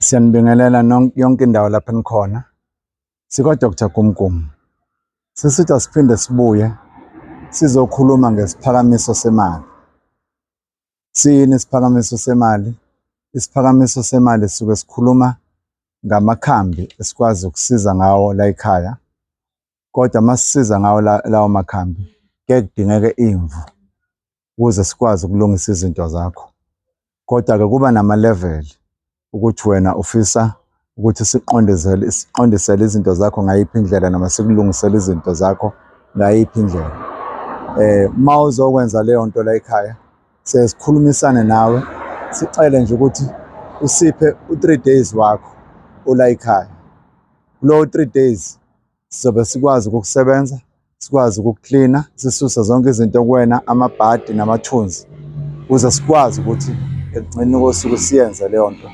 Siyanibingelela yonke indawo lapha enikhona. SikaDr Gumgum. Sisithi asiphinde sibuye sizokhuluma ngesiphakamiso semali. Siyini isiphakamiso semali? Isiphakamiso semali sisuke sikhuluma ngamakhambi esikwazi ukusiza ngawo la ekhaya. Kodwa masisiza ngawo lawo makhambi kuye kudingeke imvu ukuze sikwazi ukulungisa izinto zakho. Kodwa-ke kuba nama-level ukuthi wena ufisa ukuthi siqondisele izinto zakho ngayiphi indlela noma sikulungisele izinto zakho ngayiphi indlela. Uma uzokwenza leyo nto la ekhaya sikhulumisane nawe sicele nje ukuthi usiphe u-3 days wakho ula ekhaya. Kulowo 3 days sizobe sikwazi ukukusebenza, sikwazi ukukuklina, sisuse zonke izinto kuwena, amabhadi namathunzi, ukuze sikwazi ukuthi ekugcineni kosuku siyenze leyo nto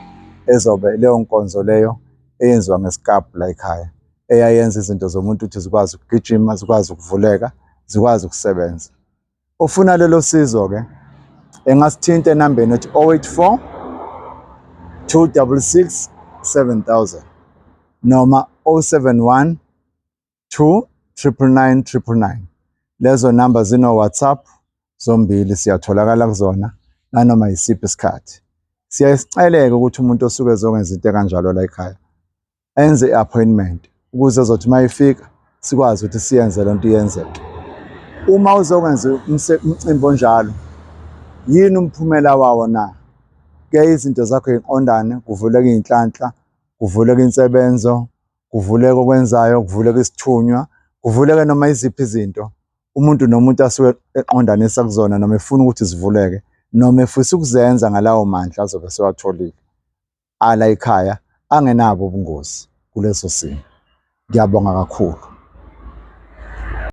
ezobe leyo nkonzo leyo eyenziwa ngesikabhu la ekhaya, eyayenza izinto zomuntu ukuthi zikwazi ukugijima, zikwazi ukuvuleka, zikwazi ukusebenza. Ufuna lelo sizo-ke engasithinta enambeni ethi 084 266 7000 noma 071 299 999. Lezo namba zino-WhatsApp zombili, siyatholakala kuzona nanoma yisiphi isikhathi. Siyasicela-ke ukuthi umuntu osuke ezokwenza into ekanjalo la ekhaya enze i-appointment ukuze ezothi uma ifika sikwazi ukuthi siyenze le nto iyenzeke. Uma uzokwenza umcimbi onjalo, yini umphumela wawo na? Ke izinto zakho yiqondane, kuvuleka iy'nhlanhla, kuvuleka insebenzo, kuvuleka okwenzayo, kuvuleka isithunywa, kuvuleke noma iziphi izinto umuntu nomuntu asuke eqondanisa kuzona noma efuna ukuthi zivuleke noma efisa ukuzenza ngalawo mandla azobe sewatholile ala ekhaya angenabo ubungozi kuleso simo. Ngiyabonga kakhulu.